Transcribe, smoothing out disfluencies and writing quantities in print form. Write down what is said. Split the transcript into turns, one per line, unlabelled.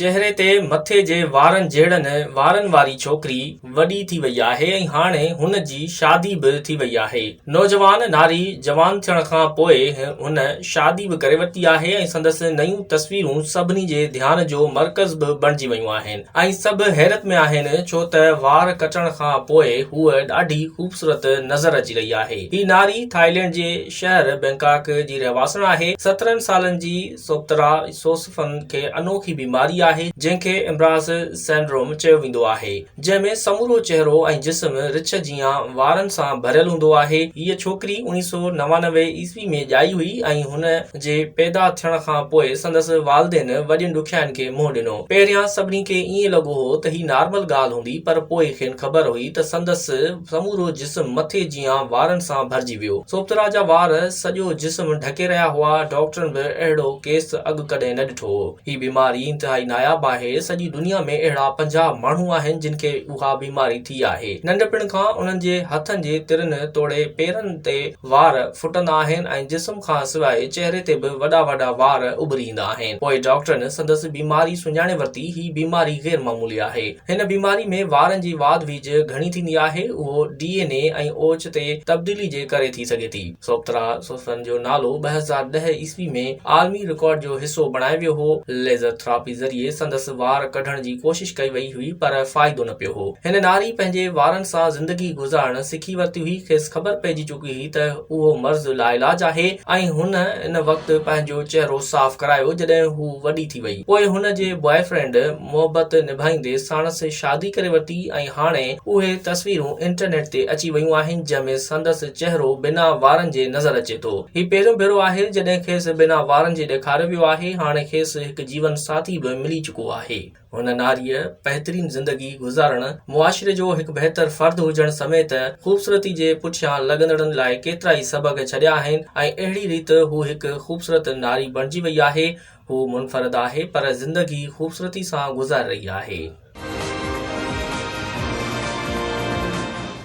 चेहरे ते मथे जे वारनि जहिड़नि वारनि वारी छोकिरी वॾी थी वई आहे ऐं हाणे हुन जी शादी बि थी वई आहे। नौजवान नारी जवान थियण खां पोइ हुन शादी बि करे वरिती आहे ऐं संदसि नयूं तस्वीरूं सभिनी जे ध्यान जो मर्कज़ बि बणिजी वयूं आहिनि ऐं सभु हैरत में आहिनि छो त वार कटण खां पोइ हूअ ॾाढी ख़ूबसूरत नज़र अची रही आहे। ही नारी थाईलैंड जे शहर बैंकॉक जी रहवासण आहे। 17 सालनि जी सोप्तरा सोसफन खे अनोखी बीमारी आहे जंहिंखे इम्ब्रास सिंड्रोम चयो वेंदो आहे, जंहिंमें समूरो चेहरो ऐं जिस्म रिछ जियां वारनि सां भरियल हूंदो आहे। हीअ छोकिरी 1999 ईस्वी में ॼाई हुई ऐं हुन जे पैदा थियण खां पोइ संदसि वालिदेन वॾियुनि ॾुखियाईनि खे मुंहुं ॾिनो। पहिरियां सभिनी खे ईअं लॻो हो त ही नॉर्मल ॻाल्हि हूंदी, पर पोइ खेनि ख़बर हुई त संदसि समूरो जिस्म मथे जियां वारनि सां भरिजी वियो। सोप्तरा जा वार सॼो जिस्म ढके रहिया हुआ। डॉक्टरनि बि अहिड़ो केस अॻु कॾहिं न ॾिठो हो। ही बीमारी इंतहाई नायाब आहे। सॼी दुनिया में अहिड़ा 50 माण्हू आहिनि जिन खे उहा बीमारी थी आहे। नंढपिण खां उन्हनि जे हथनि जे तिरनि तोड़े पेरनि ते वार फुटंदा आहिनि ऐं जिस्म खां सवाइ चेहरे ते बि वॾा वॾा वार उभरी ईंदा आहिनि। पोइ डॉक्टरनि संदसि बीमारी सुञाणे वरिती। ही बीमारी गैर मामूली आहे। हिन बीमारी में वारनि जी वाध वीज घणी थींदी आहे। उहो DNA ऐं ओच ते तब्दीली जे करे थी सघे थी। सोप्तरा सोसफन जो नालो 2010 ईस्वी में आलमी रिकॉर्ड जो हिसो बणायो वियो हो। लेजर थेरेपी ज़रिए संदसि वार कढण जी कोशिश कई वई हुई, पर फ़ाइदो न पियो हो। हिन नारी पंहिंजे वारनि सां ज़िंदगी गुज़ारण सिखी वरिती हुई। खेसि ख़बर पइजी चुकी हुई त उहो मर्ज़ लाइलाज आहे ऐं हुन इन वक़्तु पंहिंजो चेहरो साफ़ करायो जॾहिं हू वॾी थी वई। पोइ हुन जे बॉयफ्रेंड मोहबत निभाईंदे साणसि शादी करे वरिती ऐं हाणे उहे तस्वीरूं इंटरनेट ते अची वयूं आहिनि जंहिंमें संदसि चेहरो बिना वारनि जे नज़र अचे थो। ही पहिरियों भेरो आहे जॾहिं खेसि बिना वारनि जे ॾेखारियो वियो आहे। हाणे खेसि हिकु जीवन साथी बि मिली चुको आहे। हुन नारीअ बहितरीन ज़िंदगी गुज़ारण, मुआशिरे जो हिकु बहितर फर्द हुजण समेत ख़ूबसूरती जे पुठियां लॻंदड़नि लाइ केतिरा ई सबक़ छॾिया आहिनि ऐं अहिड़ी रीति हू हिकु ख़ूबसूरत नारी बणिजी वई आहे। हू मुनफ़रद आहे पर ज़िंदगी ख़ूबसूरती सां गुज़ारे रही आहे।